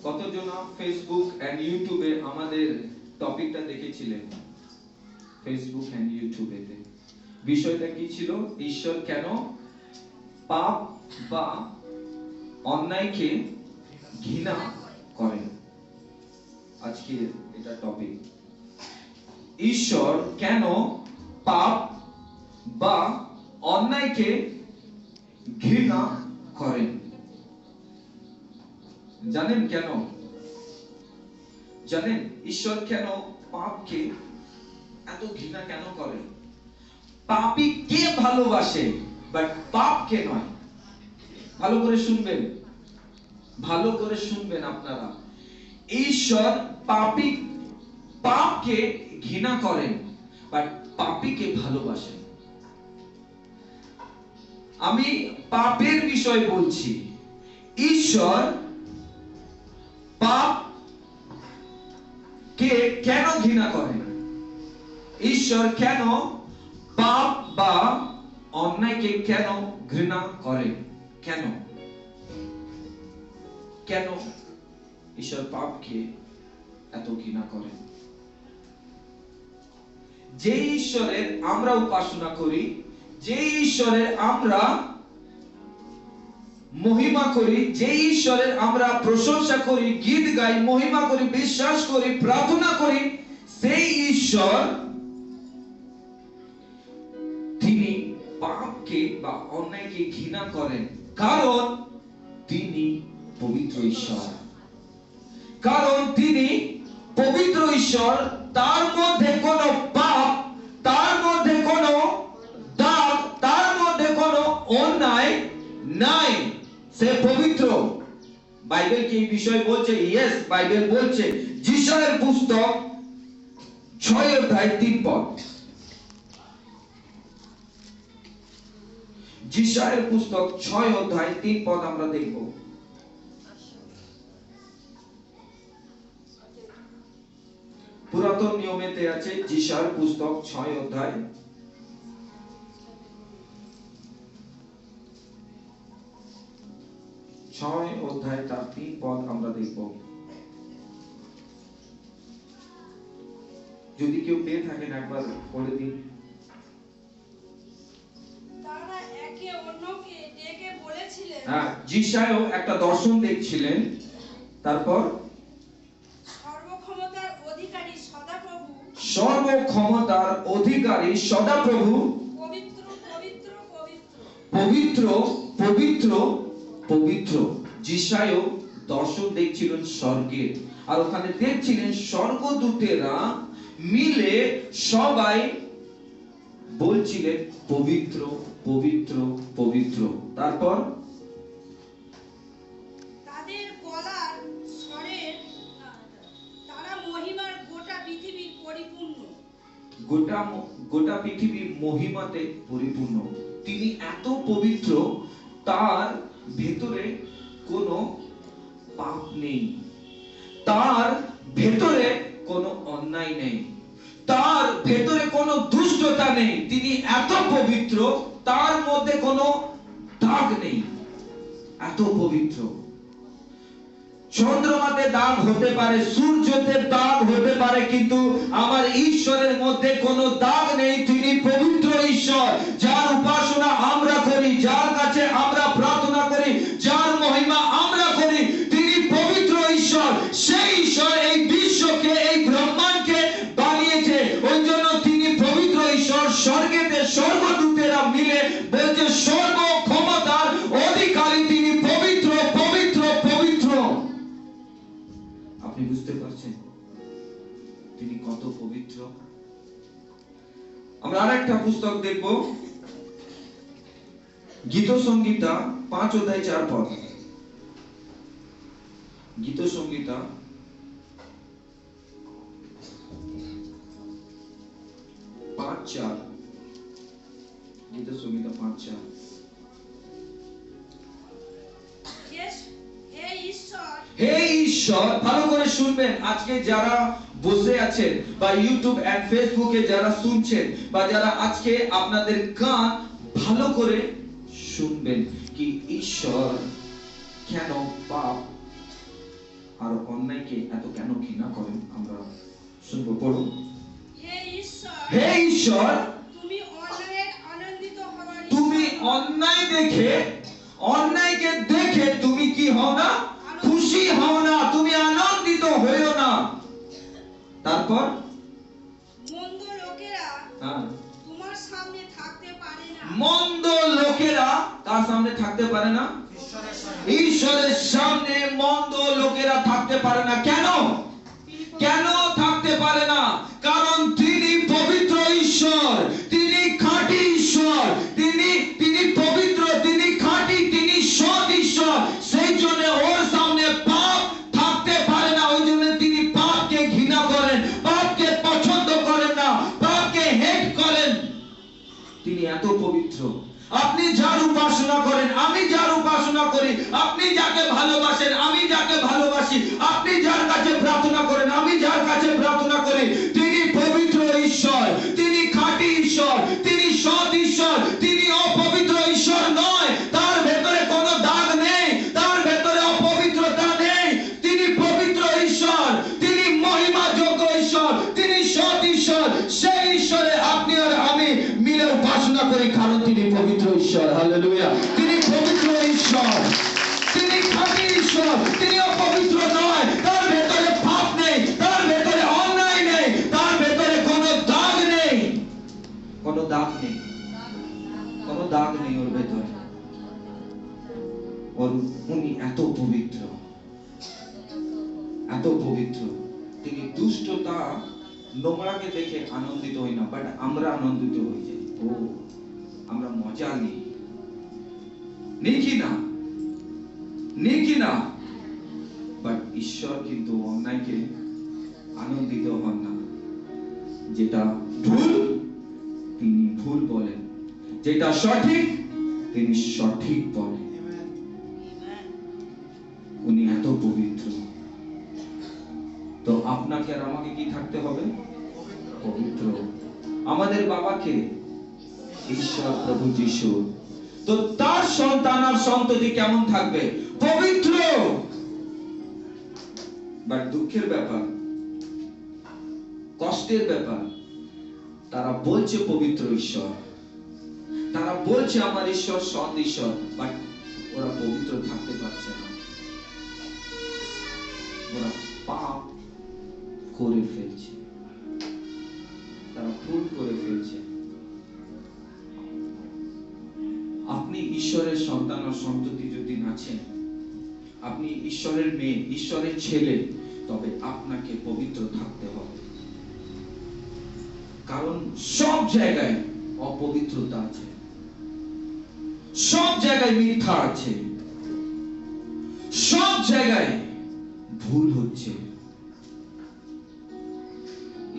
কতজন Facebook and ইউটিউবে আমাদের টপিকটা দেখেছিলেন? ফেসবুক এন্ড ইউটিউবেতে বিষয়টা কি ছিল? ঈশ্বর কেন পাপ বা অন্যায়কে ঘৃণা করেন। আজকে এটা টপিক, ঈশ্বর কেন পাপ বা অন্যায়কে ঘৃণা করেন। জানেন কেন? জানেন ঈশ্বর কেন পাপকে এত ঘৃণা কেন করেন? পাপী কে ভালোবাসে, বাট পাপকে নয়। ভালো করে শুনবেন, ভালো করে শুনবেন আপনারা। ঈশ্বর পাপকে ঘৃণা করেন, বাট পাপীকে ভালোবাসেন। আমি পাপের বিষয় বলছি। ঈশ্বর পাপকে কেন ঘৃণা করেন? ঈশ্বর কেন পাপ বা অন্যায়কে কেন ঘৃণা করেন? কেন কেন ঈশ্বর পাপকে এত ঘৃণা করেন? যে ঈশ্বরের আমরা উপাসনা করি, যে ঈশ্বরের আমরা মহিমা করি, যে ঈশ্বরের আমরা প্রশংসা করি, গীত গাই, মহিমা করি, বিশ্বাস করি, প্রার্থনা করি, সেই ঈশ্বর তিনি পাপকে বা অন্যায়কে ঘৃণা করেন, কারণ তিনি পবিত্র ঈশ্বর। কারণ তিনি পবিত্র ঈশ্বর, তার মধ্যে কোনো পাপ, তার মধ্যে কোনো দাগ, তার মধ্যে কোনো অন্যায় নাই। সে পবিত্র। বাইবেল কি এই বিষয় বলছে? ইয়েস, বাইবেল বলছে। যিশায়ের পুস্তক 6 অধ্যায় 3 পদ। যিশায়ের পুস্তক 6 অধ্যায় 3 পদ আমরা দেখব। পুরাতন নিয়মেতে আছে যিশায়ের পুস্তক 6 অধ্যায় 3 পদ আমরা দেখব। যদি কেউ পেয়ে থাকেন একবার পড়ে দিন। তারা একে অন্যকে ডেকে বলেছিলেন, হ্যাঁ, যিশায়ও একটা দর্শন দেখছিলেন। তারপর সর্বক্ষমতার অধিকারী সদাপ্রভু, সর্বক্ষমতার অধিকারী সদাপ্রভু, পবিত্র পবিত্র পবিত্র পবিত্র পবিত্র পবিত্র। যিশায়ও দর্শন দেখছিলেন স্বর্গের, আর ওখানে দেখছিলেন স্বর্গদূতেরা মিলে সবাই বলছিলেন পবিত্র পবিত্র পবিত্র। তারপর তাদের গলার স্বরের তারা মহিমার গোটা পৃথিবীর পরিপূর্ণ। গোটা পৃথিবী মহিমাতে পরিপূর্ণ। তিনি এত পবিত্র, তার ভেতরে কোনো পাপ নেই, তার ভেতরে কোনো অন্যায় নেই, তার ভেতরে কোনো দুষ্টতা নেই। তিনি এত পবিত্র, তার মধ্যে কোনো দাগ নেই, এত পবিত্র। চন্দ্রমাতে দাগ হতে পারে, সূর্যতে দাগ হতে পারে, কিন্তু আমার ঈশ্বরের মধ্যে কোনো দাগ নেই। তিনি পবিত্র ঈশ্বর, যার উপাসনা আমরা করি, যার কাছে আমরা প্রার্থনা করি, যার মহিমা আমরা করি, তিনি পবিত্র ঈশ্বর। সেই ঈশ্বর এই বিশ্বকে, এই ব্রহ্মাণ্ডকে বানিয়েছে। ওই জন্য তিনি পবিত্র ঈশ্বর। স্বর্গেতে স্বর্গদূতেরা মিলে বলছে সর্বক্ষমতার অধিকারী তিনি পবিত্র পবিত্র পবিত্র। আপনি বুঝতে পারছেন তিনি কত পবিত্র? আমরা আরেকটা পুস্তক দেখব, গীত সংহিতা 5 অধ্যায় 4 পদ। গীত সংহিতা 5:4। গীত সংহিতা 5:4। হে ঈশ্বর, ভালো করে শুনবেন। আজকে যারা বসে আছেন বা ইউটিউব এন্ড ফেসবুকে যারা শুনছেন, বা যারা আজকে আপনাদের কান ভালো করে শুনবেন কি ঈশ্বর কেন পাপ আর অন্যায়কে এত কেন ঘৃণা করেন আমরা শুনবো, পড়ুন। হে ঈশ্বর, তুমি অন্যায়ের আনন্দিত হওয়ার তুমি অন্যায়কে দেখে তুমি কি হও না? খুশি হও না, তুমি আনন্দিত হইও না। তারপর মন্দ লোকেরা হ্যাঁ, তোমার সামনে থাকতে পারে না। মন্দ লোকেরা কার সামনে থাকতে পারে না? ঈশ্বরের সামনে মন্দ লোকেরা থাকতে পারে না। কেন? কেন থাকতে পারে না? কারণ তিনি পবিত্র ঈশ্বর, তিনি খাঁটি ঈশ্বর, তিনি পবিত্র, তিনি খাঁটি, তিনি সৎ ঈশ্বর। সেই জন্য ওর সামনে পাপ থাকতে পারে না। ওই জন্য তিনি পাপকে ঘৃণা করেন, পাপকে পছন্দ করেন না, পাপকে হেট করেন। তিনি এত পবিত্র। আপনি যার উপাসনা করেন, আমি যার উপাসনা করি, আপনি যাকে ভালোবাসেন, আমি যাকে ভালোবাসি, আপনি যার কাছে প্রার্থনা করেন, আমি যার কাছে প্রার্থনা করি, তিনি পবিত্র ঈশ্বর, তিনি খাঁটি ঈশ্বর, তিনি সৎ ঈশ্বর, তিনি অপবিত্র ঈশ্বর নয়। তার ভেতরে কোনো দাগ নেই, তার ভেতরে অপবিত্রতা নেই। তিনি পবিত্র ঈশ্বর, তিনি মহিমাযোগ্য ঈশ্বর, তিনি সৎ ঈশ্বর। সেই ঈশ্বরে আপনি আর আমি মিলে উপাসনা করি, কারণ তিনি পবিত্র ঈশ্বর। হালেলুয়া। তিনি পবিত্র ঈশ্বর, তিনি খাঁটি ঈশ্বর, তিনি অপবিত্র নয়। তার ভেতরে পাপ নেই, তার ভেতরে অন্যায় নেই, তার ভেতরে কোনো দাগ নেই, কোনো দাগ নেই, কোনো দাগ নেই ওর ভেতরে। উনি এত পবিত্র, এত পবিত্র। তিনি দুষ্টতা নোংরাকে দেখে আনন্দিত হই না, বাট আমরা আনন্দিত হই যে ও আমরা মজা নিই, কি না? বাট ঈশ্বর কিন্তু অন্যায়কে আনন্দিত হন না। যেটা ভুল তিনি ভুল বলেন, যেটা সঠিক তিনি সঠিক বলেন। উনি এত পবিত্র। তো আপনাকে আর আমাকে কি থাকতে হবে? পবিত্র। আমাদের বাবাকে ঈশ্বর প্রভু যিশু, তো তার সন্তান আর সন্ততি কেমন থাকবে? পবিত্র। বাট দুঃখের ব্যাপার, কষ্টের ব্যাপার, তারা বলছে পবিত্র ঈশ্বর, তারা বলছে আমার ঈশ্বর সৎ ঈশ্বর, বাট ওরা পবিত্র থাকতে পারছে না। ওরা পাপ করে ফেলছে, তারা ভুল করে ফেলছে। আপনি ঈশ্বরের সন্তান ও সন্ততি যদি আছেন, আপনি ঈশ্বরের মেয়ে, ঈশ্বরের ছেলে, তবে আপনাকে পবিত্র থাকতে হবে। কারণ সব জায়গায় অপবিত্রতা আছে, সব জায়গায় মিথ্যা আছে, সব জায়গায় ভুল হচ্ছে।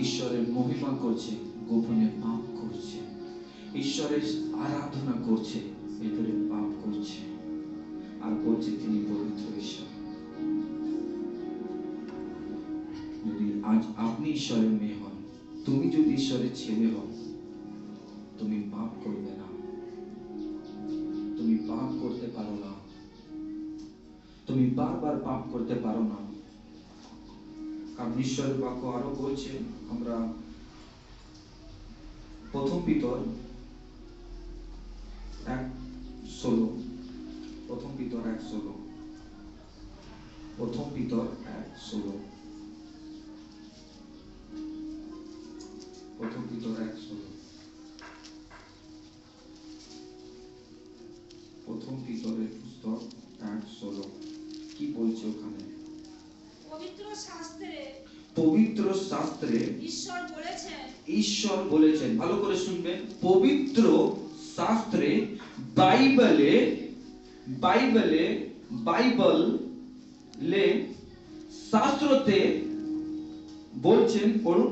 ঈশ্বরের মহিমা করছে, গোপনে পাপ করছে। ঈশ্বরের আরাধনা করছে, ভেতরে পাপ করছে, আর বলছে তিনি পবিত্র ঈশ্বর। যদি আজ আপনি ঈশ্বরের মেয়ে হন, তুমি যদি ঈশ্বরের ছেলে হও, তুমি পাপ করবে না, তুমি পাপ করতে পারো না, তুমি বারবার পাপ করতে পারো না। কারণ ঈশ্বরের বাক্য আরো বলছে, আমরা প্রথম পিতর 1:16, প্রথম পিতর 1:16, প্রথম পিতর 1:16, প্রথম পিতর 1:16, প্রথম পিতরের পুস্তক 1:16 কি বলছে ওখানে? পবিত্র শাস্ত্রে ঈশ্বর বলেছেন, ভালো করে শুনবেন, পবিত্র শাস্ত্রে, বাইবেলে শাস্ত্রতে বলছেন, পড়ুন।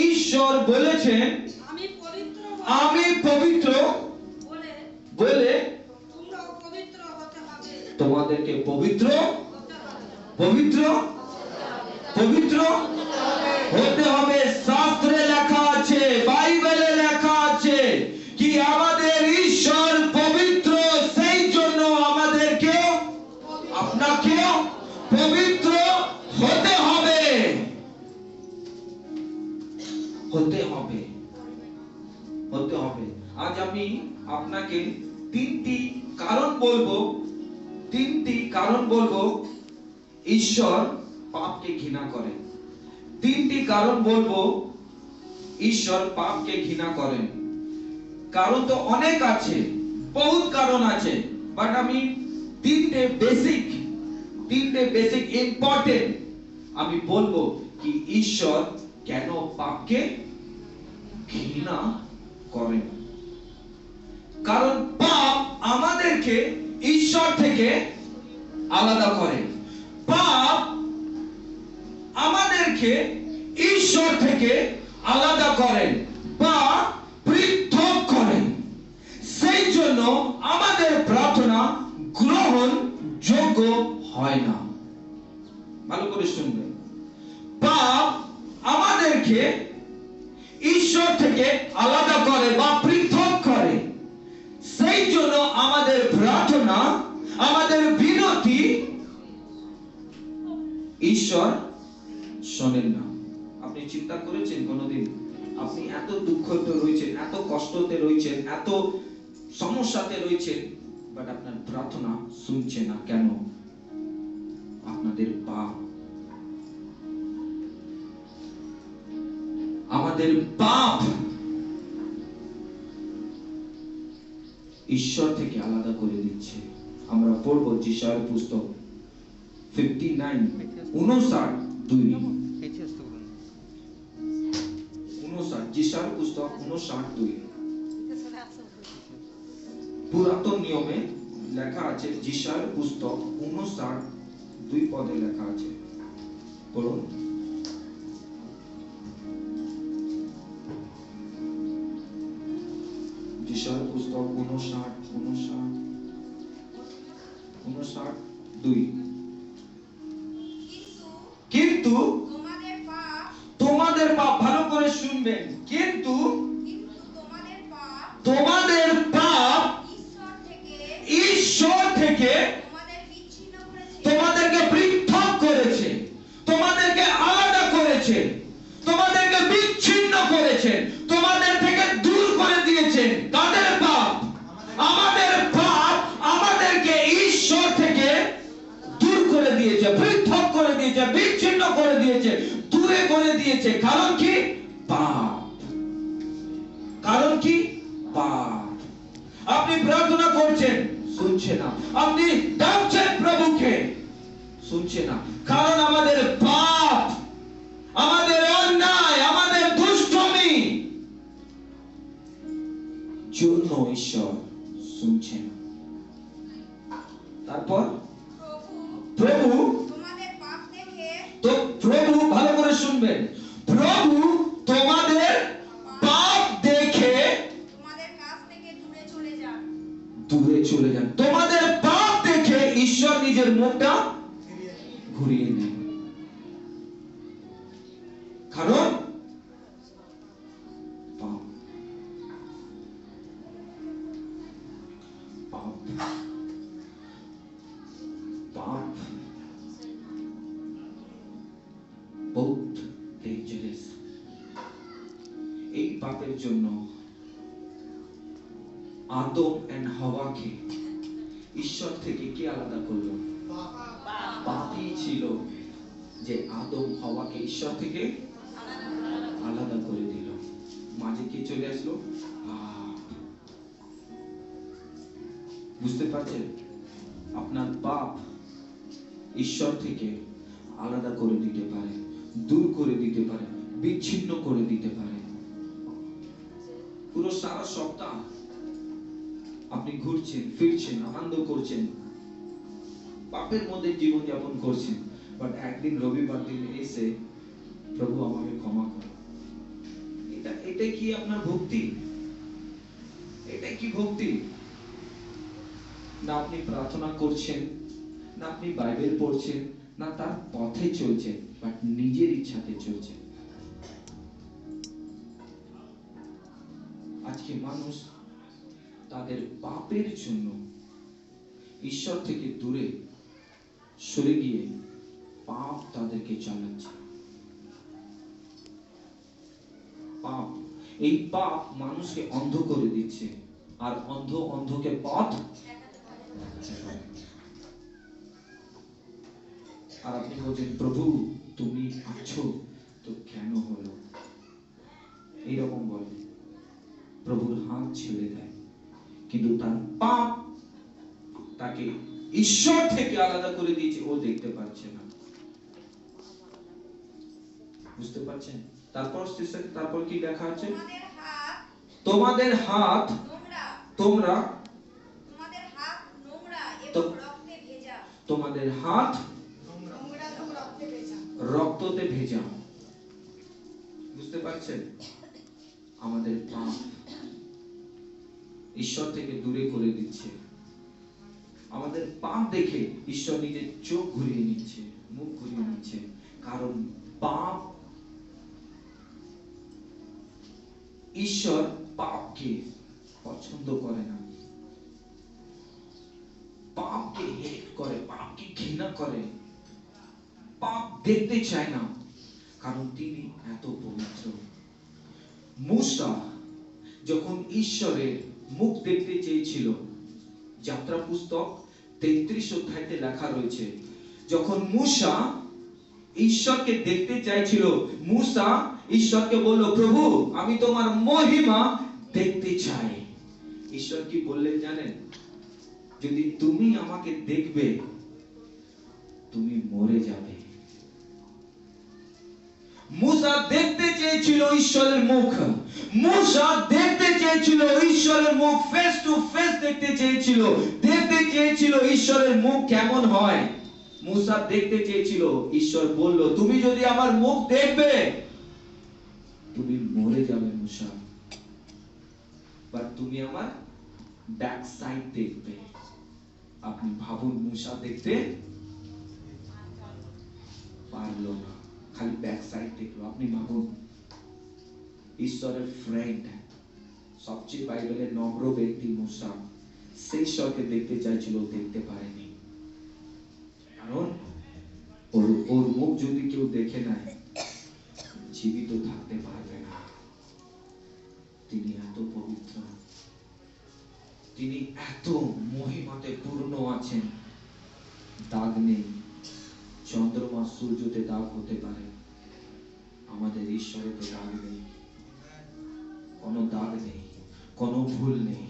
ঈশ্বর বলেছেন আমি পবিত্র বলে তোমাদেরকে পবিত্র হতে হবে। শাস্ত্রে লেখা আছে, বাইবেলে লেখা আছে কি আমাদের ঈশ্বর পবিত্র, সেই জন্য আমাদেরকে আপনাকেও পবিত্র হতে হবে, হতে হবে, হতে হবে। আজ আমি আপনাকে তিনটি কারণ বলবো, তিনটি কারণ বলবো ঈশ্বর পাপকে ঘৃণা করেন। তিনটি কারণ বলবো ঈশ্বর পাপকে ঘৃণা করেন। কারণ তো অনেক আছে, বহুত কারণ আছে, বাট আমি তিনটে বেসিক ইম্পর্টেন্ট আমি বলবো কি ঈশ্বর কেন পাপকে ঘৃণা করেন। কারণ পাপ আমাদেরকে ঈশ্বর থেকে আলাদা করে, পাপ আমাদেরকে ঈশ্বর থেকে আলাদা করেন বা পৃথক করেন। সেই জন্য আমাদের প্রার্থনা গ্রহণ যোগ্য হয় না। ভালো করে শুনবেন, পাপ আমাদেরকে ঈশ্বর থেকে আলাদা করে বা পৃথক করে। সেই জন্য আমাদের প্রার্থনা, আমাদের বিনতি ঈশ্বর শোনেন না। আপনি চিন্তা করেছেন কোনোদিন আপনি এত দুঃখতে রয়েছেন, এত কষ্টতে রয়েছেন, এত সমস্যাতে রয়েছেন, বাট আপনার প্রার্থনা শুনছে না কেন? আপনাদের পাপ, আমাদের পাপ ঈশ্বর থেকে আলাদা করে দিচ্ছে। আমরা পড়বো যিশায়ার পুস্তক 59 যিশায়ার পুস্তক 59:2। পুরাতন নিয়মে লেখা আছে, যিশায়ার পুস্তক 59:2 পদে লেখা আছে, পড়ুন। যিশায়ার পুস্তক 59:2। কিন্তু তোমাদের পাপ, ভালো করে শুনবেন, কিন্তু তোমাদের পাপ ঈশ্বর থেকে তোমাদেরকে পৃথক করেছে, তোমাদেরকে আলাদা করেছে, তোমাদেরকে বিচ্ছিন্ন করেছে, তোমাদের থেকে দূর করে দিয়েছেন। কাদের পাপ? আমাদের পাপ আমাদেরকে ঈশ্বর থেকে দূর করে দিয়েছে, পৃথক করে দিয়েছে, বিচ্ছিন্ন করে দিয়েছে, দূরে করে দিয়েছে। কারণ কি? পাপ। কারণ কি? পাপ। আপনি প্রার্থনা করছেন, শুনছে না। আপনি ডাকছেন প্রভুকে, শুনছে না। কারণ আমাদের পাপ, আমাদের অন্যায়, আমাদের দুষ্টমি জন্য ঈশ্বর শুনছে না। তারপর প্রভু, তো প্রভু, ভালো করে শুনবেন, প্রভু তোমাদের পাপ দেখে দূরে চলে যান। তোমাদের পাপ দেখে ঈশ্বর নিজের মুখটা ঘুরিয়ে নেন। কারণ পাপ, পাপ, পাপ বহুত ডেঞ্জারাস। এই পাপের জন্য আদম এন্ড হাওয়াকে ঈশ্বর থেকে কে আলাদা করলো? পাপই ছিল যে আদম হাওয়াকে ঈশ্বর থেকে আলাদা করে দিল। মাঝে কে চলে আসলো? পাপ। বুঝতে পারছেন? আপনার পাপ ঈশ্বর থেকে আলাদা করে দিতে পারে, দূর করে দিতে পারে, বিচ্ছিন্ন করে দিতে পারে। পুরো সারা সপ্তাহ আপনি ঘুরছেন, ফিরছেন, আনন্দ করছেন, পাপের মধ্যে জীবন যাপন করছেন, বাট একদিন রবিবার দিন এসে প্রভু আমাকে ক্ষমা করো। এটা কি আপনার ভক্তি? এটা কি ভক্তি? না আপনি প্রার্থনা করছেন, না আপনি বাইবেল পড়ছেন, না তার পথে চলছেন, বাট নিজের ইচ্ছাতে চলছেন। আজকে মানুষ তাদের পাপের জন্য ঈশ্বর থেকে দূরে সরে গিয়ে পাপ তাদেরকে চালাচ্ছে। পাপ, এই পাপ মানুষকে অন্ধ করে দিচ্ছে, আর অন্ধকে পথ দেখাতে পারে। আর আপনি বলছেন প্রভু তুমি আছো তো কেন হলো, এইরকম বলে, প্রভুর হাত ছেড়ে দেয়, কিন্তু তার পাপ তাকে ঈশ্বর থেকে আলাদা করে দিয়েছে, ও দেখতে পাচ্ছে না। বুঝতে পারছেন? তারপর কি দেখা আছে? তোমাদের হাত তোমরা তোমাদের হাত রক্ততে ভেজা। বুঝতে পারছেন? আমাদের পাপ ঈশ্বর থেকে দূরে করে দিচ্ছে। আমাদের পাপ দেখে ঈশ্বর নিজের চোখ ঘুরিয়ে নিচ্ছে, মুখ ঘুরিয়ে নিচ্ছে, কারণ পাপ, ঈশ্বর পাপকে পছন্দ করে না, পাপকে হেট করে, পাপকে ঘৃণা করে, পাপ দেখতে চায় না, কারণ তিনি এত পবিত্র। মূসা যখন ঈশ্বরের মুখ দেখতে চেয়েছিল, যাত্রা পুস্তক 33 অধ্যায়তে লেখা রয়েছে, যখন মূসা ঈশ্বরকে দেখতে চাইছিল, মূসা ঈশ্বরকে বলল, প্রভু আমি তোমার মহিমা দেখতে চাই। ঈশ্বর কি বললেন জানেন? যদি তুমি আমাকে দেখবে তুমি মরে যাবে। মূসা দেখতে চেয়েছিল ঈশ্বরের মুখ, মূসা দেখতে চেয়েছিল ঈশ্বরের মুখ, ফেস টু ফেস দেখতে চেয়েছিল, দেখতে চেয়েছিল ঈশ্বরের মুখ কেমন হয়। মূসা দেখতে চেয়েছিল, ঈশ্বর বলল তুমি যদি আমার মুখ দেখবে তুমি মরে যাবে মূসা, বাট তুমি আমার ব্যাক সাইড দেখবে। আপনি ভাবুন, মূসা দেখতে পারলো না, খালি ব্যাক সাইড দেখলো। আপনি ভাবুন, ঈশ্বরের ফ্রেন্ড, সবচেয়ে বাইবেলের নম্র ব্যক্তি মূসা, সেই ঈশ্বরকে দেখতে চাইছিল, দেখতে পারেনি, কারণ ওর মুখ যদি কেউ দেখে নেয় জীবিত থাকতে পারবে না। তিনি এত পবিত্র, তিনি এত মহিমাতে পূর্ণ আছেন, দাগ নেই। চন্দ্রমা সূর্যতে দাগ হতে পারে, আমাদের ঈশ্বরে তো দাগ নেই, কোনো দাগ নেই, কোনো ভুল নেই,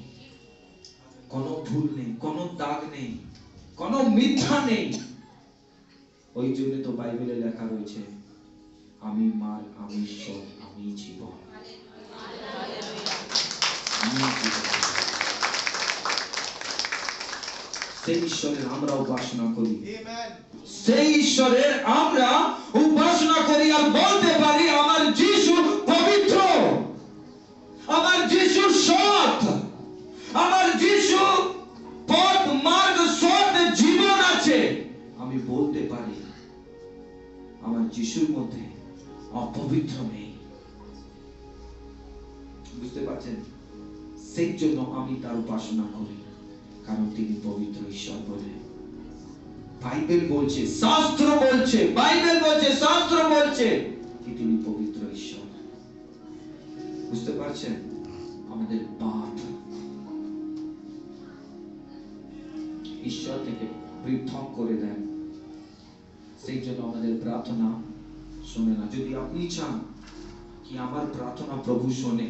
কোনো ভুল নেই, কোনো দাগ নেই, কোনো মিথ্যা নেই। ওই জন্য তো বাইবেলে লেখা রয়েছে, আমি মার, আমি ঈশ্বর, আমি জীবন। সেই ঈশ্বরের আমরা উপাসনা করি, সেই ঈশ্বরের আমরা উপাসনা করি, আর বলতে পারি আমার যিশু পবিত্র, আমার যিশু সৎ, আমার যিশু পথ মার্গ সৎ জীবন আছে। আমি বলতে পারি আমার যিশুর মধ্যে অপবিত্র নেই। বুঝতে পারছেন? সেই জন্য আমি তার উপাসনা করি, কারণ তিনি পবিত্র ঈশ্বর বলে বাইবেল বলছে, শাস্ত্র বলছে, বাইবেল বলছে, শাস্ত্র বলছে কি তিনি পবিত্র ঈশ্বর। বুঝতে পারছেন? আমাদের পাপ ঈশ্বর থেকে পৃথক করে দেন, সেই জন্য আমাদের প্রার্থনা শোনে না। যদি আপনি চান কি আমার প্রার্থনা প্রভু শোনে,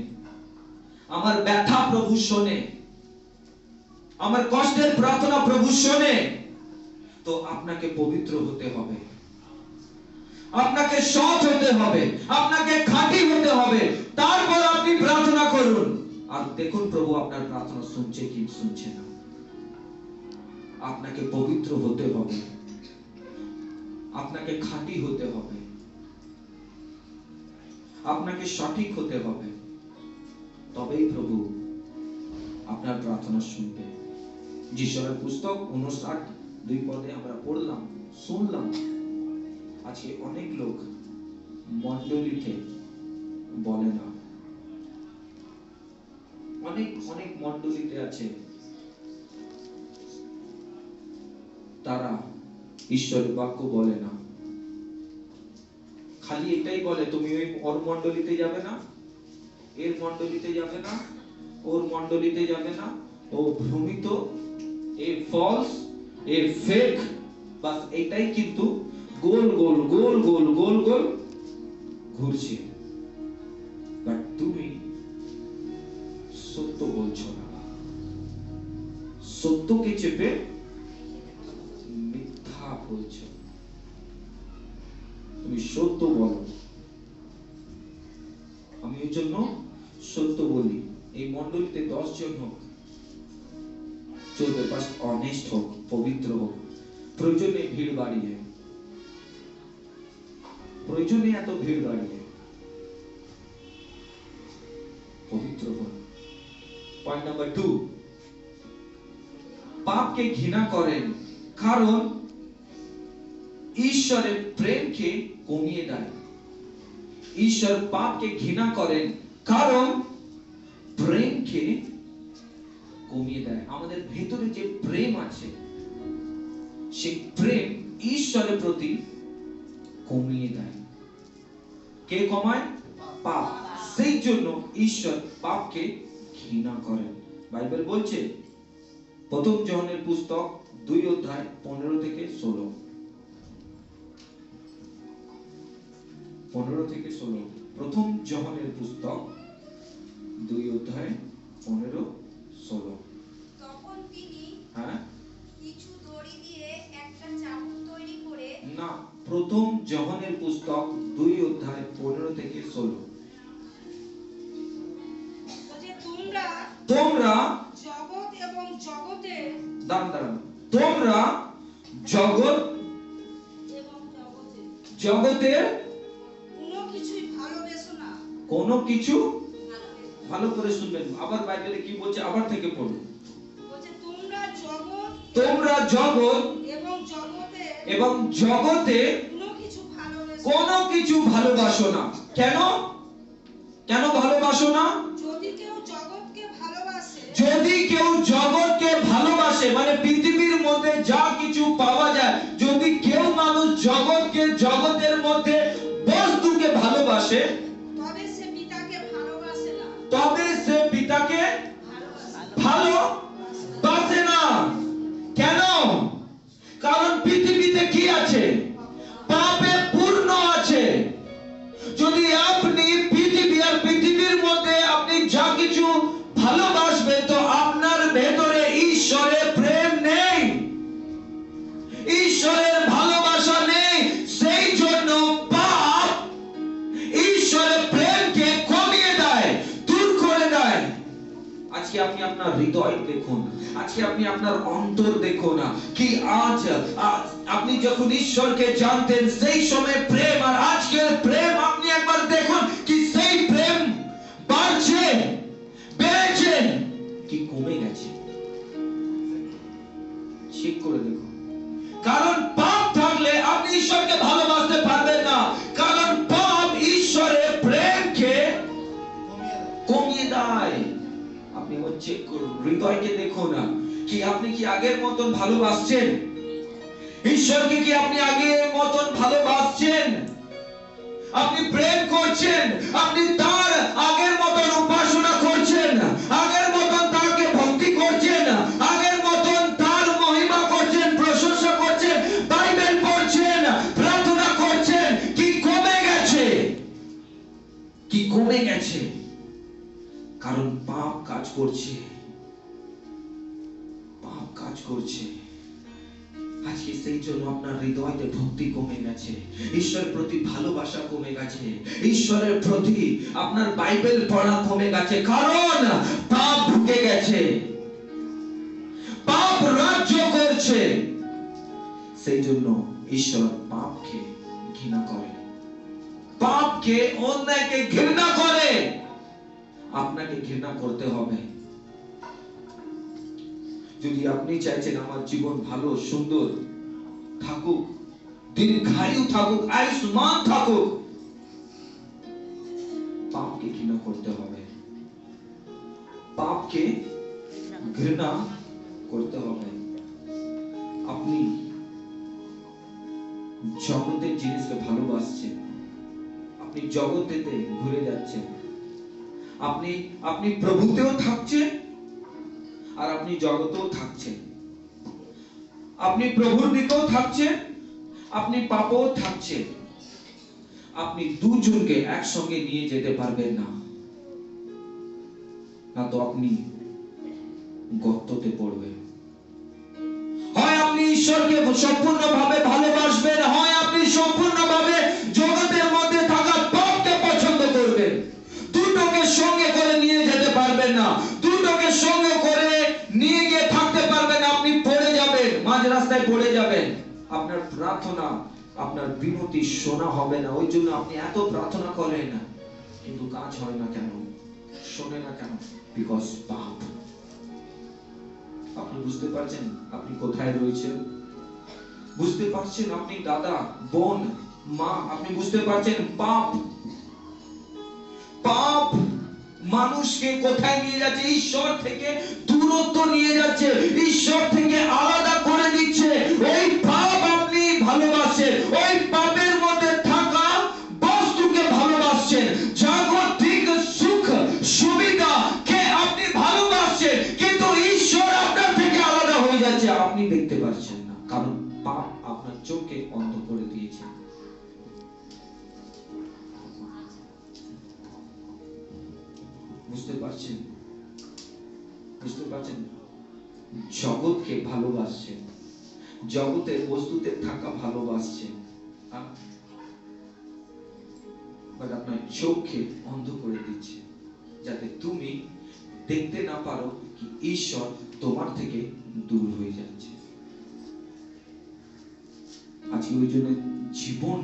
আমার ব্যথা প্রভু শোনে, আমার কষ্টের প্রার্থনা প্রভু শোনে, তো আপনাকে পবিত্র হতে হবে, আপনাকে সৎ হতে হবে, আপনাকে খাঁটি হতে হবে, তারপর আপনি প্রার্থনা করুন। আর দেখুন প্রভু আপনার প্রার্থনা শুনছে কি শুনছে না। আপনাকে পবিত্র হতে হবে, আপনাকে খাঁটি হতে হবে, আপনাকে সঠিক হতে হবে, তবেই প্রভু আপনার প্রার্থনা শুনবে। যিশায়ার পুস্তক 59:2 আমরা পড়লাম, শুনলাম। আজকে অনেক লোক মণ্ডলীতে বলে না, অনেক অনেক মণ্ডলীতে আছে, তারা ঈশ্বরের বাক্য বলে না, খালি এটাই বলে তুমি ওই ওর মণ্ডলীতে যাবে না, এর মণ্ডলীতে যাবে না, ওর মণ্ডলীতে যাবে না, ও ভ্রমিত, এ ফলস, এ ফেক, বাস এটাই কিন্তু গোল গোল গোল গোল গোল গোল ঘুরছে। বাট তুমি সত্য বলছো না, সত্যকে চেপে মিথ্যা বলছো। তুমি সত্য বলো। আমি ওই জন্য সত্য বলি। এই মণ্ডলীতে 10 জন হোক, চলবে, বাস অনেস্ট হোক, পবিত্র হোক। প্রয়োজনে ভিড় বাড়িয়ে, প্রয়োজনে এত ভিড় বাড়িয়ে পবিত্র হোক। পয়েন্ট নাম্বার 2, পাপকে ঘৃণা করেন কারণ ঈশ্বরের প্রেমকে কমিয়ে দেয়। ঈশ্বর পাপকে ঘৃণা করেন কারণ প্রেমকে কমিয়ে দেয়। আমাদের ভেতরে যে প্রেম আছে, সেই প্রেম ঈশ্বরের প্রতি কমিয়ে দেয়। কে কমায়? পাপ। সেই জন্য ঈশ্বর পাপকে ঘৃণা করেন। বাইবেল বলছে প্রথম যোহনের পুস্তক 2 অধ্যায় 15 থেকে 16, 15 থেকে 16, প্রথম যোহনের পুস্তক 2 অধ্যায় 15, 16। তখন তিনি হ্যাঁ, কিছু দড়ি দিয়ে একটা চাবুক তৈরি করে, না, প্রথম যোহনের পুস্তক 2 অধ্যায় 15 থেকে 16। বলছে তোমরা তোমরা জগৎ এবং জগতের দাঁড়ান, তোমরা জগৎ এবং জগতের জগতের কোনো কিছুই ভালোবেসো না। কোনো কিছু, ভালোবেসো না। ভালো করে শুনবেন, আবার বাইবেলে কি বলছে আবার থেকে পড়ুন। বলছে তোমরা জগৎ তোমরা জগৎ এবং জগতের এবং জগতে কোনো কিছু ভালোবেসো কোনো কিছু ভালোবাসো না। কেন? কেন ভালোবাসো না? যদি কেউ জগৎকে ভালোবাসে, যদি কেউ জগৎকে ভালোবাসে, মানে পৃথিবীর মধ্যে যা কিছু পাওয়া যায়, যদি কেউ মানুষ জগৎকে, জগতের মধ্যে বস্তুকে ভালোবাসে, তবে সে পিতাকে ভালোবাসে না। তবে সে পিতাকে ভালোবাসে না। কেন? কারণ পৃথিবীতে কি আছে? পাপে পূর্ণ আছে। যদি আপনি পৃথিবী আর পৃথিবীর মধ্যে আপনি যা কিছু ভালোবাসবেন, তো আপনার ভেতরে ঈশ্বরের প্রেম নেই, ঈশ্বরের ভালোবাসা নেই। সেই জন্য পাপ ঈশ্বরের প্রেমকে কমিয়ে দেয়, দূর করে দেয়। আজকে আপনি আপনার হৃদয় দেখুন, আজকে আপনি আপনার অন্তর দেখুন, কি আজ আপনি যখন ঈশ্বরকে জানতেন সেই সময় প্রেম আর আজকের প্রেম আপনি একবার দেখুন, কি সেই প্রেম বাড়ছে, বেড়েছে, কি কমে গেছে? চেক করে দেখুন। কারণ পাপ থাকলে আপনি ঈশ্বরকে ভালোবাসতে পারবেন না, কারণ পাপ ঈশ্বরের প্রেমকে কমিয়ে দেয়। আপনি চেক করুন, হৃদয়কে দেখুন, কি আপনি কি আগের মতন ভালোবাসছেন? ঈশ্বরকে কি আপনি আগের মতন ভালোবাসছেন? আপনি প্রেম করছেন, আপনি তার আগের মতন উপাসনা করছেন, আগের মতন তাকে ভক্তি করছেন, আগের মতন তার মহিমা করছেন, প্রশংসা করছেন, বাইবেল পড়ছেন, প্রার্থনা করছেন, কি কমে গেছে? কি কমে গেছে? কারণ পাপ কাজ করছে, পাপ কাজ করছে। আজকে সেই জন্য আপনার হৃদয়তে ভক্তি কমে গেছে, ঈশ্বরের প্রতি ভালোবাসা কমে গেছে, ঈশ্বরের প্রতি আপনার বাইবেল পড়া কমে গেছে, কারণ পাপ ঢুকে গেছে, পাপ রাজ্য করছে। সেই জন্য ঈশ্বর পাপকে ঘৃণা করে, পাপকে, অন্যায়কে ঘৃণা করে। আপনাকে ঘৃণা করতে হবে। যদি আপনি চাইছেন আমার জীবন ভালো সুন্দর থাকুক, দীর্ঘায়ু থাকুক, আয়ুষ্মান থাকুক, পাপকে ঘৃণা করতে হবে, পাপকে ঘৃণা করতে হবে। আপনি জগতের জিনিসকে ভালোবাসছেন, আপনি জগতেতে ঘুরে যাচ্ছেন, আপনি আপনি প্রভুতেও থাকছেন আর আপনি জগতেও থাকছেন, আপনি প্রভুর দিকেও থাকছেন, আপনি পাপেও থাকছেন। আপনি দুজনকে একসঙ্গে নিয়ে যেতে পারবেন না, না তো আপনি গর্ততে পড়বেন। হয় আপনি ঈশ্বরকে সম্পূর্ণভাবে ভালোবাসবেন, হয় আপনি সম্পূর্ণভাবে জগতের মধ্যে থাকা পাপকে পছন্দ করবেন। দুটোকে সঙ্গে করে নিয়ে যেতে পারবেন না, দুটোকে সঙ্গে করে নিয়ে গিয়ে থাকতে পারবেন না। আপনি পড়ে যাবেন, মাঝ রাস্তায় পড়ে যাবেন, আপনার প্রার্থনা, আপনার বিনতি শোনা হবে না। ওই জন্য আপনি এত প্রার্থনা করেন না, কিন্তু কাজ হয় না কেন, শোনে না কেন? বিকজ পাপ। আপনি বুঝতে পারছেন আপনি কোথায় রয়েছেন? বুঝতে পারছেন আপনি দাদা, বোন, মা, আপনি বুঝতে পারছেন পাপ, পাপ মানুষকে কোথায় নিয়ে যাচ্ছে? ঈশ্বর থেকে দূরত্ব নিয়ে যাচ্ছে, ঈশ্বর থেকে আলাদা করে দিচ্ছে। ওই পাপ আপনি ভালোবাসেন, ওই পাপের মধ্যে থাকা বস্তুকে ভালোবাসছেন, জাগতিক সুখ সুবিধা কে আপনি ভালোবাসছেন, কিন্তু ঈশ্বর আপনার থেকে আলাদা হয়ে যাচ্ছে, আপনি দেখতে পাচ্ছেন না, কারণ পাপ আপনার চোখকে অন্ধ করে দিয়েছে। বুঝতে পারছেন? বুঝতে পারছেন? জগৎকে ভালোবাসছেন, জগতের বস্তুতে থাকা ভালোবাসছেন, বাট আপনার চোখকে অন্ধ করে দিচ্ছে, যাতে তুমি দেখতে না পারো কি ঈশ্বর তোমার থেকে দূর হয়ে যাচ্ছে। আজকে ওই জন্য জীবন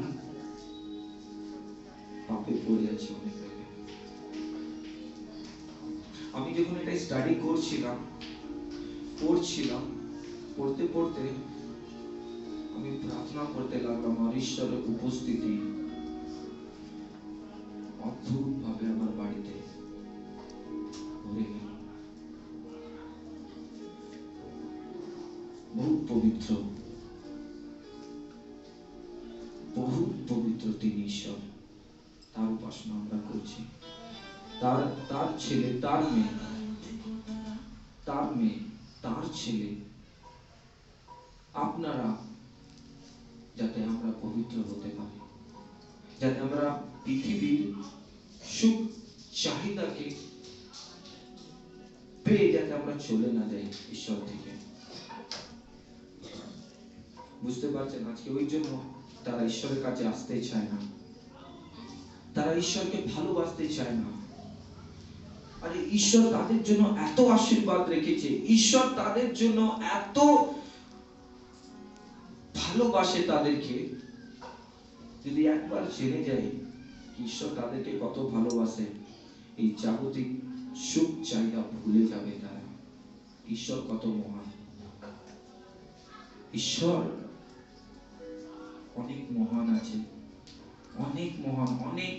পাপে পড়ে আছে অনেক জায়গায়। আমি যখন এটা স্টাডি করছিলাম, পড়তে পড়তে আমি প্রার্থনা করতে লাগলাম, আর ঈশ্বরের উপস্থিতি অদ্ভুত ভাবে আমার বাড়িতে ভরে গেল। বহু পবিত্র, বহু পবিত্র তিনি ঈশ্বর। তার উপাসনা আমরা করছি, তার ছেলে, তার মেয়ে, তার ছেলে, আপনারা, যাতে আমরা পবিত্র হতে পারি, যাতে আমরা পৃথিবীর সুখ চাহিদাকে পেয়ে যাতে আমরা চলে না যাই ঈশ্বর থেকে। বুঝতে পারছেন? আজকে ওই জন্য তারা ঈশ্বরের কাছে আসতে চায় না, তারা ঈশ্বরকে ভালোবাসতে চায় না। আরে ঈশ্বর তাদের জন্য এত আশীর্বাদ রেখেছে, ঈশ্বর তাদের জন্য এত ভালোবাসে তাদেরকে। যদি একবার জেনে যায় ঈশ্বর তাদেরকে কত ভালোবাসে, এই জাগতিক সুখ চাহিদা ভুলে যাবে তারা। ঈশ্বর কত মহান, ঈশ্বর অনেক মহান আছে, অনেক মহান, অনেক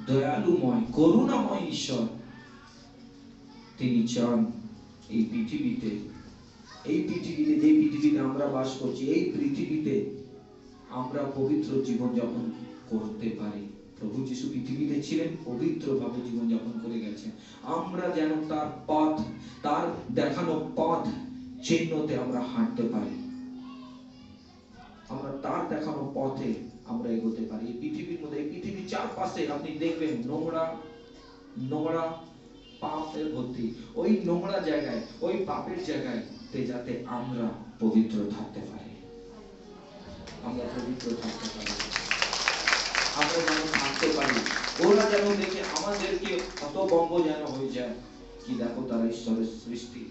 দয়ালুময়, করুণাময় ঈশ্বর। তিনি চান এই পৃথিবীতে, যে পৃথিবীতে আমরা বাস করছি, এই পৃথিবীতে আমরা পবিত্র জীবন যাপন করতে পারি। প্রভু যিশু পৃথিবীতে ছিলেন, পবিত্রভাবে জীবন যাপন করে গেছেন। আমরা যেন তার পথ, তার দেখানো পথ চিহ্নতে আমরা হাঁটতে পারি, আমরা তার দেখানো পথে আমরা এগোতে পারি। এই পৃথিবীর মধ্যে, এই পৃথিবীর চারপাশে আপনি দেখবেন নোংরা পাপে ভর্তি। ওই নোংরা জায়গায়, ওই পাপের জায়গায় যাতে আমরা পবিত্র থাকতে পারি, আমরা পবিত্র থাকতে পারি, আমরা যেন থাকতে পারি। ওরা যেন দেখে আমাদেরকে হতভম্ব যেন হয়ে যায়, কি দেখো তারা ঈশ্বরের সৃষ্টি,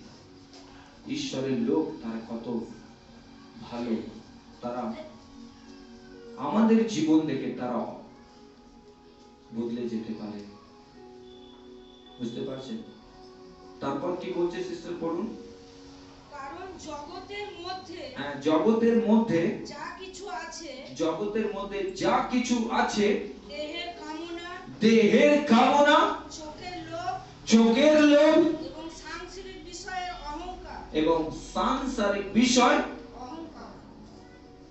ঈশ্বরের লোক, তারা কত ভালো। তারা আমাদের জীবন দেখে তারা বদলে যেতে পারে। বুঝতে পারছেন? তারপর কি বলছে সিস্টার, পড়ুন। কারণ জগতের মধ্যে, জগতের মধ্যে যা কিছু আছে, জগতের মধ্যে যা কিছু আছে, দেহের কামনা, চোখের লোভ, এবং সাংসারিক বিষয় অহংকার।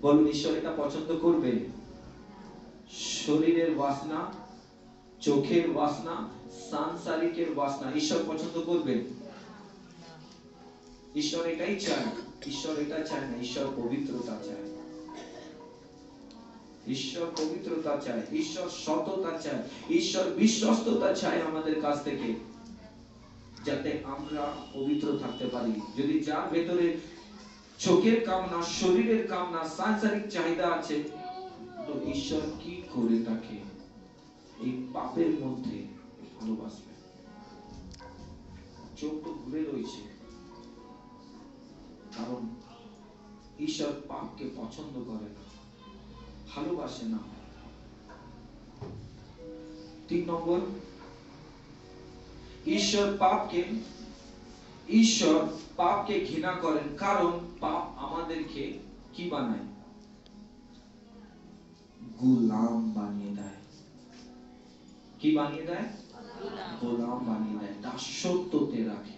বলুন, ঈশ্বর এটা পছন্দ করবে? শরীরের বাসনা, চোখের বাসনা, সাংসারিকের বাসনা ঈশ্বর পছন্দ করবেন? ঈশ্বর এটাই চায়? ঈশ্বর এটা চায় না, ঈশ্বর পবিত্রতা চায়। ঈশ্বর পবিত্রতা চায়, ঈশ্বর সততা চায়, ঈশ্বর বিশ্বস্ততা চায় আমাদের কাছ থেকে, যাতে আমরা পবিত্র থাকতে পারি। যদি যার ভেতরে চোখের কামনা, শরীরের কামনা, সাংসারিক চাহিদা আছে, তো ঈশ্বর কি করে তাকে এই পাপের মধ্যে ভালোবাসবে? চোখ তো ঘুরে রয়েছে, কারণ ঈশ্বর পাপকে পছন্দ করে না, ভালোবাসে না। 3 নম্বর, ঈশ্বর পাপকে ঘৃণা করেন, কারণ পাপ আমাদেরকে কি বানায়? গোলাম বানিয়ে দেয়। কি বানিয়ে দেয়? গোলাম বানিয়ে দেয়, দাসত্বতে রাখে।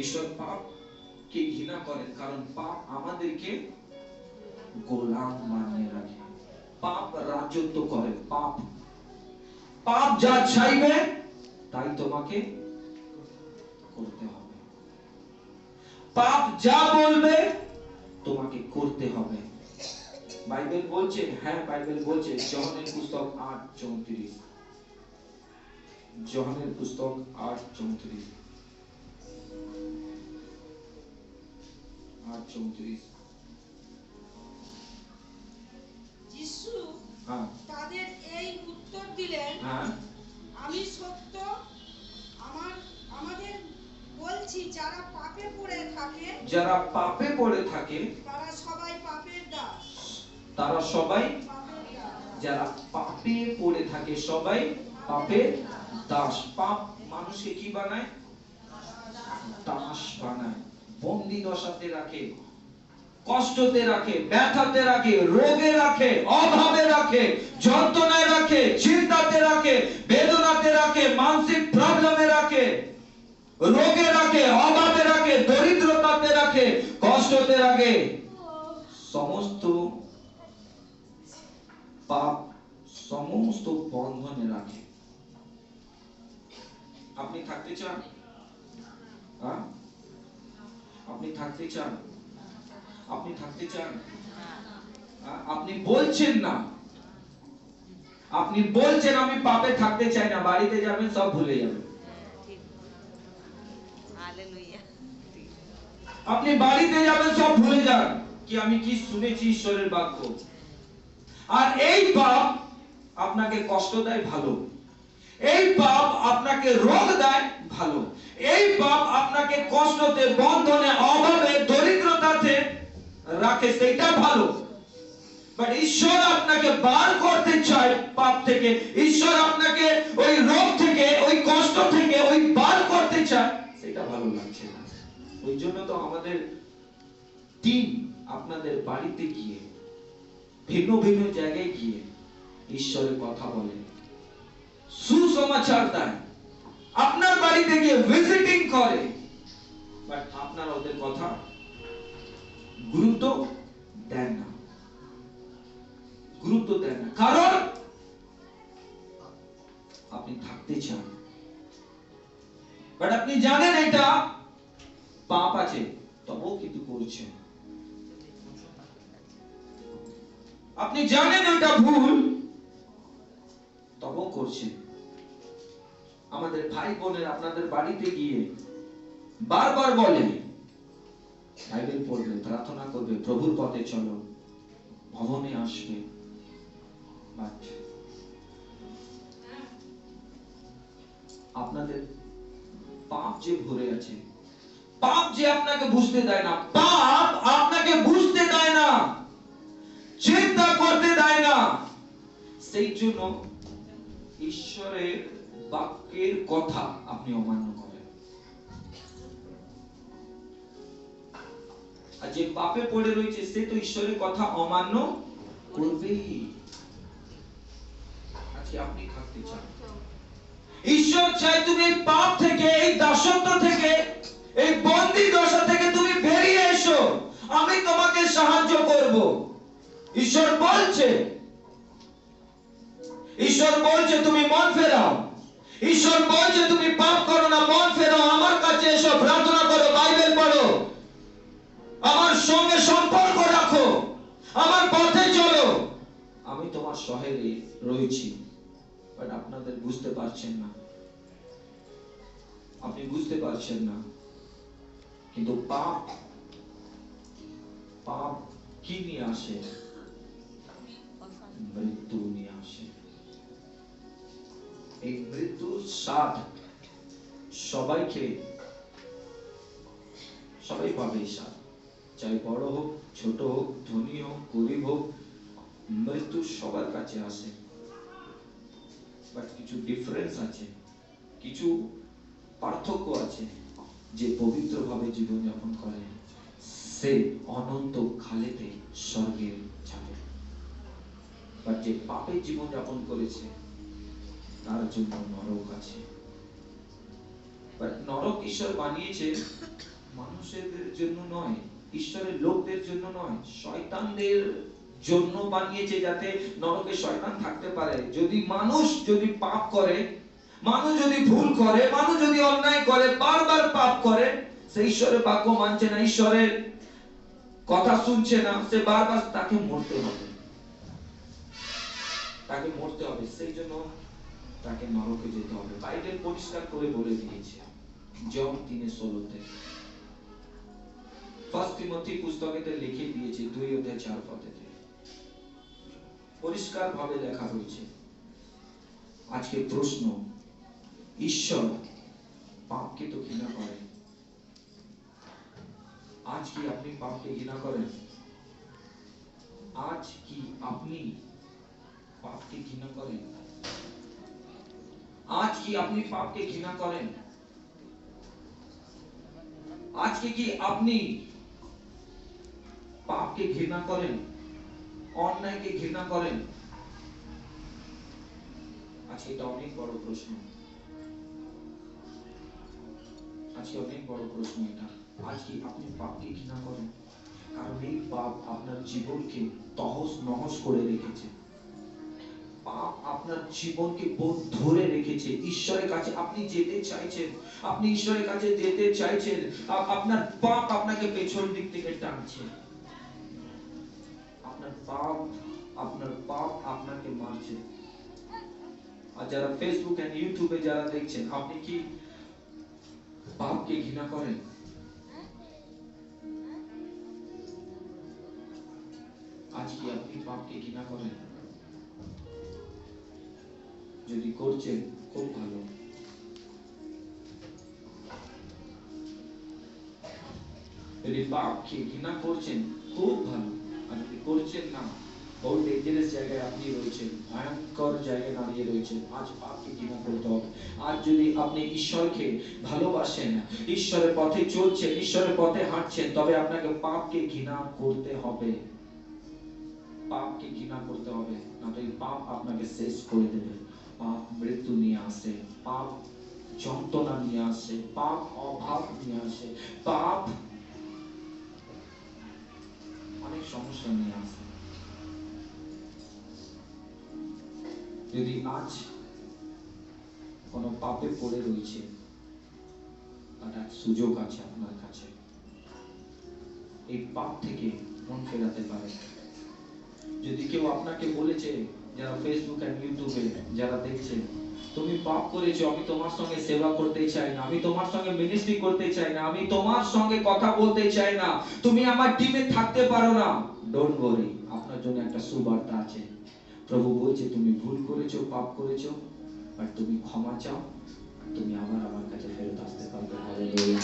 ঈশ্বর পাপকে ঘৃণা করেন, কারণ পাপ আমাদেরকে গোলাম বানিয়ে রাখে। পাপ রাজত্ব করে। পাপ যা চাইবে তাই তোমাকে করতে হবে। পাপ যা বলবে তোমাকে করতে হবে। বাইবেল বলছে, হ্যাঁ বাইবেল বলছে, যোহনের পুস্তক 8:34, যোহনের পুস্তক 8:34, 8:34। যিশু হ্যাঁ তাদের এই উত্তর দিলেন, হ্যাঁ, আমি সত্য আমাদের বলছি, যারা পাপে পড়ে থাকে তারা সবাই পাপের দাস। যারা পাপে পড়ে থাকে সবাই পাপের দাস। পাপ মানুষকে কি বানায়? দাস বানায়, বন্দী দশাতে রাখে, কষ্টতে রাখে, ব্যথাতে রাখে, রোগে রাখে, অভাবে রাখে, যন্ত্রণায় রাখে, চিন্তাতে রাখে, বেদনাতে রাখে, মানসিক প্রবলেমে রাখে, রোগে রাখে, অভাবে রাখে, দরিদ্রতাতে রাখে, কষ্টতে রাখে। সমস্ত পাপ সমস্ত বন্ধনে রাখে। আপনি থাকতে চান? আপনি থাকতে চান? আপনি থাকতে চান? আপনি বলছেন না, আপনি বলছেন আমি পাপে থাকতে চাই না, বাড়িতে যাবেন সব ভুলে যাবেন। আপনি বাড়িতে যাবেন সব ভুলে যান কি আমি কি শুনেছি ঈশ্বরের বাক্য। আর এই পাপ আপনাকে কষ্ট দেয়, ভালো। এই পাপ আপনাকে রোগ দেয়, ভালো। এই পাপ আপনাকে কষ্টতে, বন্ধনে, অভাবে, দরিদ্রতাতে রাখে, সেটা ভালো। বাট ঈশ্বর আপনাকে বার করতে চায় পাপ থেকে। ঈশ্বর আপনাকে ওই রোগ থেকে, ওই কষ্ট থেকে ওই বার করতে চায়, সেটা ভালো লাগছে না। ওই জন্য তো আমাদের টিম আপনাদের বাড়িতে গিয়ে, ভিন্ন ভিন্ন জায়গায় গিয়ে ঈশ্বরের কথা বলে, সুসমাচার দেয়, আপনার বাড়িতে গিয়ে ভিজিটিং করে, বাট আপনারা ওদের কথা গুরুত্ব দেন না, গুরুত্ব দেন না, কারণ আপনি থাকতে চান। বাট আপনি জানেন এটা পাপ আছে, তবুও কিন্তু করছেন। আপনি জানেন এটা ভুল, তবুও করছেন। আমাদের ভাই বোনের আপনাদের বাড়িতে গিয়ে বারবার বলে, বাইবেল পড়বে, প্রার্থনা করবে, প্রভুর পথে চলো, ভবনে আসবে, বাট আপনাদের পাপ যে ভরে আছে, পাপ যে আপনাকে বুঝতে দেয় না, পাপ আপনাকে বুঝতে দেয় না, চিন্তা করতে দেয় না, সেই জন্য ঈশ্বরের বাক্যের কথা আপনি অমান্য করেন। আর যে পাপে পড়ে রয়েছে সে তো ঈশ্বরের কথা অমান্য করবেই। আজকে আপনি থাকতে চান, ঈশ্বর চাই তুমি এই পাপ থেকে, এই দাসত্ব থেকে, এই বন্দী দশা থেকে তুমি বেরিয়ে এসো, আমি তোমাকে সাহায্য করব। ঈশ্বর বলছে ঈশ্বর বলছে তুমি মন ফেরাও, ঈশ্বর বলছে তুমি পাপ করো না, মন ফেরাও, আমার কাছে এসো, প্রার্থনা করো, বাইবেল পড়ো, আমার সঙ্গে সম্পর্ক রাখো, আমার পথে চলো, আমি তোমার সহায়ে রয়েছি। বাট আপনাদের বুঝতে পারছেন না, আপনি বুঝতে পারছেন না। কিন্তু পাপ পাপ কি নিয়ে আসে? মৃত্যু নিয়ে আসে। এই মৃত্যুর স্বাদ সবাইকে, সবাই পাবে এই স্বাদ, চাই বড় হোক, ছোট হোক, ধনী হোক, গরিব হোক, মৃত্যু সবার কাছে আসে। বাট কিছু ডিফারেন্স আছে, কিছু পার্থক্য আছে। যে পবিত্রভাবে জীবন যাপন করে সে অনন্ত কালেতে স্বর্গে যাবে। বাট যে পাপে জীবন যাপন করেছে তার জন্য নরক আছে। বাট নরক ঈশ্বর বানিয়েছে মানুষের জন্য নয়, ঈশ্বরের লোকদের জন্য নয়, শয়তানদের জন্য বানিয়েছে, যাতে নরকে শয়তান থাকতে পারে। যদি মানুষ যদি পাপ করে, মানুষ যদি ভুল করে, মানুষ যদি অন্যায় করে, বারবার পাপ করে, সে ঈশ্বরের বাক্য মানছে না, ঈশ্বরের কথা শুনছে না, সে বারবার তাকে মরতে হবে, তাকে মরতে হবে, সেই জন্য তাকে নরকে যেতে হবে। বাইবেল পরিষ্কার করে বলে দিয়েছে জন 3:16-তে, ফার্স্ট তিমথি পুস্তকেতে লিখে দিয়েছে 2:4 পরিষ্কার ভাবে লেখা রয়েছে। আজকে প্রশ্ন, ঈশ্বর পাপকে তো ঘৃণা করেন, আজ কি আপনি পাপকে ঘৃণা করেন? আজ কি আপনি পাপকে ঘৃণা করেন? আজ কি আপনি পাপকে ঘৃণা করেন? আজকে কি আপনি পাপকে ঘৃণা করেন, অন্যায়কে ঘৃণা করেন? আজকে এটা অনেক বড় প্রশ্ন, আজকে অনেক বড় প্রশ্ন এটা। আজ কি আপনি পাপকে ঘৃণা করেন? কারণ এই পাপ আপনার জীবনকে তহস নহস করে রেখেছে, পাপ আপনার জীবনকে ধরে রেখেছে। ঈশ্বরের কাছে আপনি যেতে চাইছেন, আপনি ঈশ্বরের কাছে যেতে চাইছেন, আপনার পাপ আপনাকে পেছন দিক থেকে টানছে, আপনার পাপ আপনাকে মারছে। আর যারা ফেসবুক এন্ড ইউটিউবে যারা দেখছেন, আপনি কি পাপকে ঘৃণা করেন? আজ কি আপনি পাপকে ঘৃণা করেন? যদি করছেন খুব ভালো। যদি পাপকে ঘৃণা করছেন খুব ভালো, আর যদি করছেন না, বহুত ডেঞ্জারাস জায়গায় আপনি রয়েছেন, ভয়ঙ্কর জায়গায় দাঁড়িয়ে রয়েছেন। আজ পাপকে ঘৃণা করতে হবে। আজ যদি আপনি ঈশ্বরকে ভালোবাসেন, ঈশ্বরের পথে চলছেন, ঈশ্বরের পথে হাঁটছেন, তবে আপনাকে পাপকে ঘৃণা করতে হবে, পাপকে ঘৃণা করতে হবে, না তো এই পাপ আপনাকে শেষ করে দেবে। পাপ মৃত্যু নিয়ে আসে, পাপ যন্ত্রণা নিয়ে আসে, পাপ অভাব নিয়ে আসে, পাপ অনেক সমস্যা নিয়ে আসে। যদি আজ কোনো পাপে পড়ে রয়েছে, তার সুযোগ আছে আপনার কাছে, এই পাপ থেকে মন ফেরাতে পারে। যদি কেউ আপনাকে বলেছে, যারা ফেসবুক এন্ড ইউটিউবে যারা দেখছেন, তুমি পাপ করেছো, আমি তোমার সঙ্গে সেবা করতে চাই না, আমি তোমার সঙ্গে মিনিস্ট্রি করতে চাই না, আমি তোমার সঙ্গে কথা বলতে চাই না, তুমি আমার টিমে থাকতে পারো না, ডোন্ট ওয়ারি, আপনার জন্য একটা সুবার্তা আছে। প্রভু বলছে তুমি ভুল করেছো, পাপ করেছো, বাট তুমি ক্ষমা চাও, তুমি আমার কাছে ফেরত আসতে পারবে। হালেলুয়া।